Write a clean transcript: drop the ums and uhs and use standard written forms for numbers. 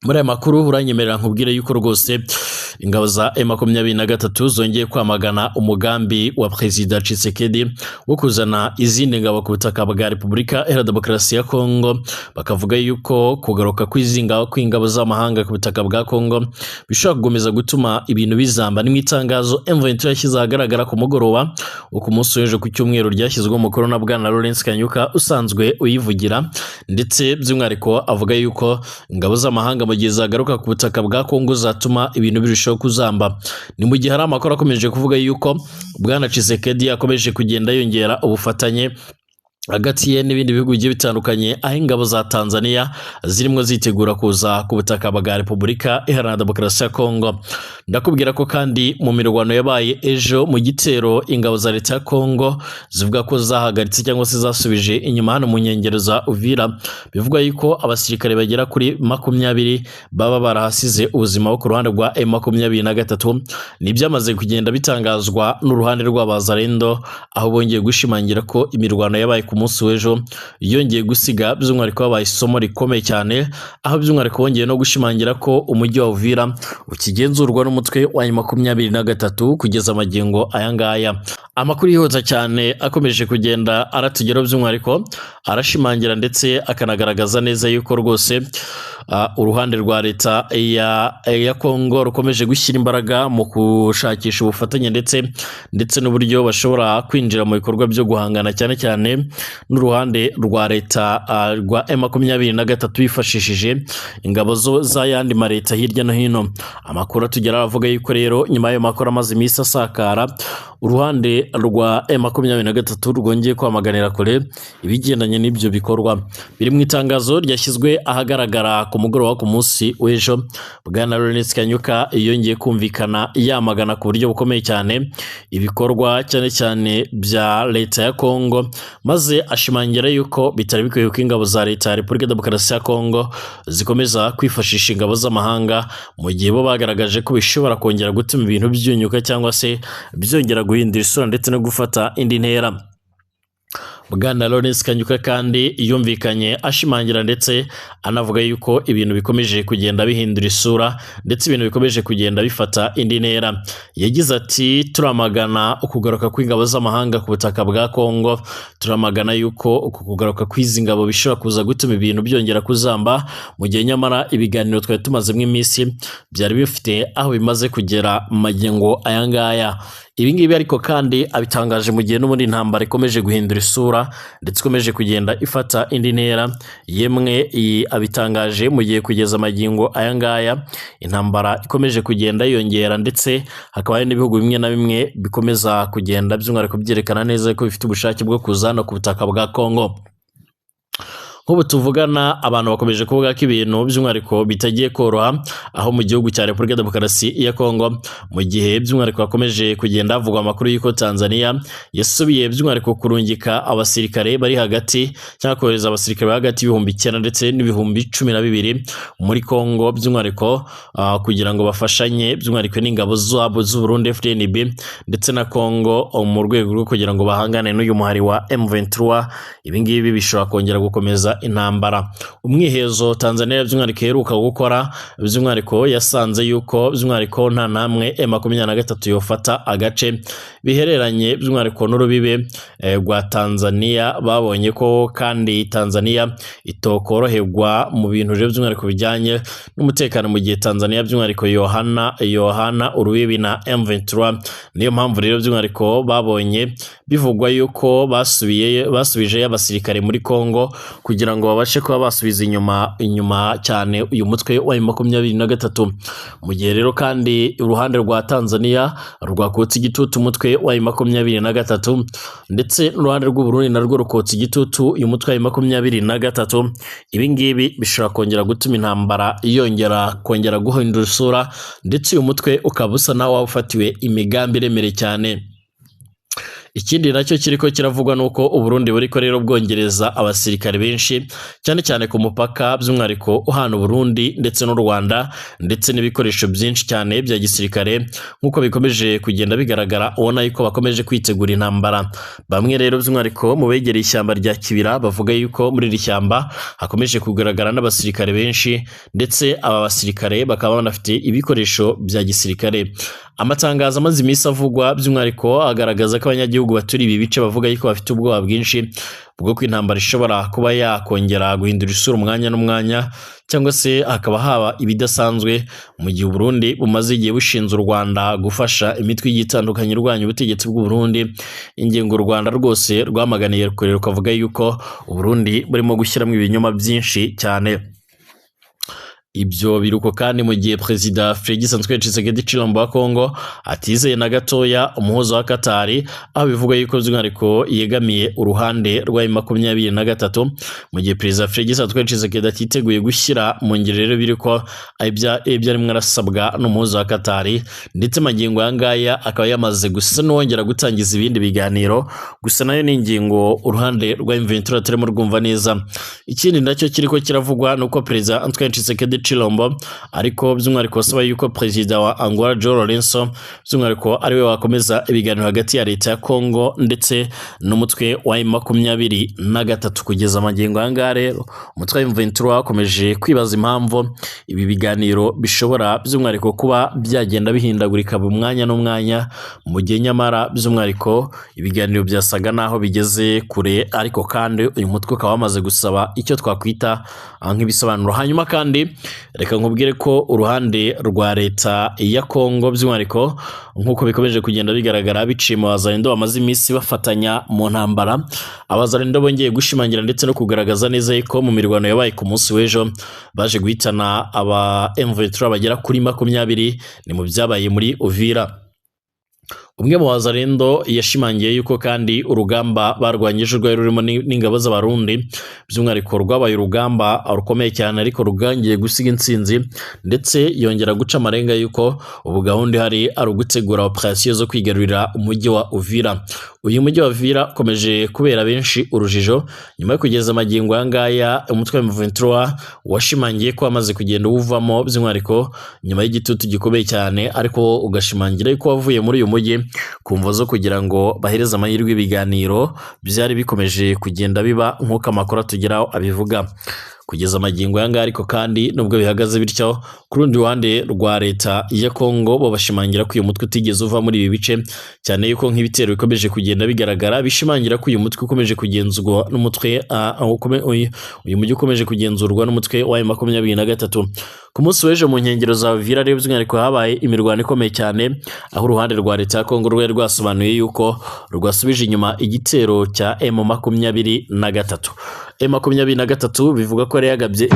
Muri aya makuru uranyemerera nkubwire yuko rwose ingabo za M23 zongeye kwamagana umugambi wa President Tshisekedi wo kuzana izindi ngabo ku butaka bwa Repubulika Iharanira Demokarasi ya Kongo. Bakavuga yuko kugaruka kw'ingabo z'amahanga ku butaka bwa Kongo bishobora kugomeza gutuma ibintu bizamba. Ni mu itangazo M23 yashyize ahagaragara ku mugoroba wo ku munsi w'ejo ku cyumweru ryashyizwe mu mukono na Bwana Lawrence Kanyuka usanzwe uyivugira, ndetse by'umwihariko avuga yuko ingabo z'amahanga mu gihe zagaruka ku butaka bwa Kongo zatuma ibintu birushaho kuzamba. Ni mu gihe hari amakuru akomeje kuvuga yuko Bwana Tshisekedi akomeje kugenda yongera ubufatanye hagati ye n'ibindi bihugu bigiye bitandukanye, aho ingabo za Tanzania zirimo zitegura kuza ku butaka bwa Repubulika Iharanira Demokarasi ya Kongo. Ndakubwira ko kandi mu mirwano yabaye ejo mu gitero ingabo za leta ya Kongo zivuga ko zahagaritse cyangwa se zasubije inyuma hano mu nkengero za Uvira, bivuga yuko abasirikare bagera kuri 20 baba barahasize ubuzima bo ku ruhande rwa M23. Ni byamaze kugenda bitangazwa n'uruhande rw'abazarendo, aho bongeye gushimangira ko imirwano yabaye ku munsi w'ejo yongeye gusiga by'umwihariko wabaye isomo rikomeye cyane, aho by'umwihariko bongeye no gushimangira ko umujyi wa Uvira ukigenzurwa n'umutwe wa M23 kugeza amagingo aya ngaya. Amakuru yihuta cyane akomeje kugenda aratugeraho, by'umwihariko arashimangira ndetse akanagaragaza neza yuko rwose uruhande rwa leta ya Kongo rukomeje gushyira imbaraga mu gushakisha ubufatanye ndetse n'uburyo bashobora kwinjira mu bikorwa byo guhangana cyane cyane n'uruhande rwa leta rwa M23 bifashishije ingabo za yandi ma leta hirya no hino. Amakuru atugera avuga yuko rero nyuma y'ayo makuru amaze iminsi asakara, uruhande rwa M23 rwongeye kwamaganira kure ibigendanye n'ibyo bikorwa. Biri mu itangazo ryashyizwe ahagaragara ku mugoroba ku munsi w'ejo, Bwana Lawrence Kanyuka yongeye kumvikana yamagana ku buryo bukomeye cyane ibikorwa cyane cyane bya leta ya Kongo, maze ashimangira yuko bitari bikwiye ko ingabo za leta ya Repubulika Demokarasi ya Kongo zikomeza kwifashisha ingabo z'amahanga mu gihe bo bagaragaje ko bishobora kongera gutuma ibintu byunyuka cyangwa se byongera guhindura isura ndetse no gufata indi ntera. Bwana Lawrence Kanyuka kandi yumvikanye ashimangira ndetse anavuga yuko ibintu bikomeje kugenda bihindura isura ndetse ibintu bikomeje kugenda bifata indi ntera. Yagize ati turamagana ukugaruka kw'ingabo z'amahanga ku butaka bwa Kongo, turamagana yuko uku kugaruka kw'izi ngabo bishobora kuza gutuma ibintu byongera kuzamba, mu gihe nyamara ibiganiro twari tumazemo iminsi byari bifite aho bimaze kugera mu magingo aya ngaya. Ibi ngibi ariko kandi abitangaje mu gihe n'ubundi intambara ikomeje guhindura isura ndetse ikomeje kugenda ifata indi ntera. Yemwe abitangaje mu gihe kugeza amagingo aya ngaya intambara ikomeje kugenda yongera, ndetse hakaba hari n'ibihugu bimwe na bimwe bikomeza kugenda by'umwihariko byerekana neza ko bifite ubushake bwo kuzana ku butaka bwa Kongo. Nk'ubu tuvugana abantu bakomeje kuvuga ko ibintu by'umwihariko bitagiye koroha aho mu gihugu cya Repubulika Demokarasi ya Kongo, mu gihe by'umwihariko hakomeje kugenda havugwa amakuru y'uko Tanzania yasubiye by'umwihariko kurungika abasirikare bari hagati cyangwa kohereza abasirikare bari hagati y'ibihumbi 9 ndetse n'ibihumbi 12 muri Kongo, by'umwihariko kugira ngo bafashanye by'umwihariko n'ingabo z'abo z'u Burundi FDNB ndetse na Kongo mu rwego rwo kugira ngo bahangane n'uyu muhari wa M23. Ibi ngibi bishobora kongera gukomeza intambara. Umwihezo Tanzania by'umwihariko iheruka gukora, by'umwihariko yasanze yuko by'umwihariko nta namwe M23 yofata agace bihereranye by'umwihariko n'urubibe rwa Tanzania. Babonye ko kandi Tanzania itokoroherwa mu bintu by'umwihariko bijyanye n'umutekano mu gihe Tanzania by'umwihariko yohana urubibi na M23. Niyo mpamvu rero by'umwihariko babonye bivugwa yuko basubije abasirikare muri Kongo kugira ngo babashe kuba basubiza inyuma cyane uyu mutwe wa M23. Mu gihe rero kandi uruhande rwa Tanzania rwakotse igitutu umutwe wa M23 ndetse n'uruhande rw'u Burundi narwo rukotse igitutu uyu mutwe wa M23. Ibi ngibi bishobora kongera gutuma intambara kongera guhindura isura ndetse uyu mutwe ukaba usa naho wafatiwe imigambi iremereye cyane. Ikindi nacyo kiriko kiravugwa nuko Uburundi buriko rero bwongereza abasirikare benshi cyane cyane ku mupaka by'umwariko uhana Burundi ndetse n'u Rwanda ndetse n'ibikoresho byinshi cyane bya gisirikare nkuko bikomeje kugenda bigaragara ubona yuko bakomeje kwitegura intambara. Bamwe rero by'umwariko mu begereye ishyamba rya Kibira bavuga yuko muri iri shyamba hakomeje kugaragara n'abasirikare benshi ndetse aba basirikare bakaba banafite ibikoresho bya gisirikare. Amatangazo amaze iminsi avugwa by'umwariko agaragaza ko abanyagihugu baturi ibi bice bavuga yuko bafite ubwoba bwinshi bwo ko intambara ishobora kuba yakongera guhindura isura umwanya n'umwanya cyangwa se hakaba haba ibidasanzwe mu gihe Burundi bumaze igihe bushinze u Rwanda gufasha imitwe y'itandukanye irwanya ubutegetsi bw'u Burundi. Ingingo u Rwanda rwose rwamaganiye kurera ukavuga yuko Burundi burimo gushyiramo ibinyoma byinshi cyane. Ibyo biruko kandi mu gihe Perezida Félix Antoine Tshisekedi Tshilombo wa Kongo atizeye na gatoya umuhuzo wa Katari aho bivuga yuko by'umwihariko yegamiye uruhande rwa M23 mu gihe Perezida Félix Antoine Tshisekedi atiteguye gushyira mu ngirero biriko ibyo arimo arasabwa n'umuhuzo wa Katari ndetse magingo yangaya akaba yamaze gusa n'wongera gutangiza ibindi biganiro gusa nayo ni ingingo uruhande rwa M23 turimo rwumva neza. Ikindi nacyo kiriko kiravugwa nuko Perezida Antoine Tshisekedi Tshilombo ariko by'umwihariko asaba yuko Perezida wa Angola João Lourenço by'umwihariko ariwe wakomeza ibiganiro hagati ya leta ya Kongo ndetse n'umutwe wa M23 kugeza amagingo yanga rero umutwe wa M23 wakomeje kwibaza impamvu ibi biganiro bishobora by'umwihariko kuba byagenda bihindagurika mu mwanya n'umwanya mu gihe nyamara by'umwihariko ibiganiro byasaga naho bigeze kure ariko kandi uyu mutwe ukaba wamaze gusaba icyo twakwita nk'ibisobanuro. Hanyuma kandi reka nkubwire ko uruhande rwa leta ya Kongo by'umwihariko nkuko bikomeje kugenda bigaragara biciye mu bazarendo bamaze iminsi bafatanya mu ntambara. Abazarendo bongeye gushimangira ndetse no kugaragaza neza ko mu mirwano yabaye ku munsi w'ejo baje guhitana aba M23 bagera kuri 20 ni mu byabaye muri Uvira. Umwe mu bazarendo yashimangiye yuko kandi urugamba barwanyije rwari rurimo n'ingabo z'abarundi by'umwihariko rwabaye urugamba rukomeye cyane ariko rugangiye gusiga intsinzi ndetse yongera guca amarenga yuko ubu gahunda hari ari ugutegura operation zo kwigarurira umujyi wa Uvira. Uyu mujyi wa Uvira ukomeje kubera benshi urujijo nyuma yo kugeza amagingo yangaya umutwe wa M23 washimangiye ko amaze kugenda uvamo by'umwihariko nyuma y'igitutu gikomeye cyane ariko ugashimangira yuko wavuye muri uyu mujyi kumva zo kugira ngo bahereze amahirwe ibiganiro byari bikomeje kugenda biba nk'uko amakuru atugeraho abivuga kugeza amagingo yanga ariko kandi nubwo bihagaze bityo ku rundi ruhande rwa leta ya Kongo bo bashimangira ko uyu mutwe utigeze uva muri ibi bice cyane yuko nk'ibitero bikomeje kugenda bigaragara bishimangira ko uyu mutwe ukomeje kugenzurwa n'umutwe uyu mujyi ukomeje kugenzurwa n'umutwe wa M23. Ku munsi w'ejo mu nkengero za Uvira rero by'umwihariko habaye imirwano ikomeye cyane aho uruhande rwa leta ya Kongo rwari rwasobanuye yuko rwasubije inyuma igitero cya M23. M23 bivuga ko yari yagabye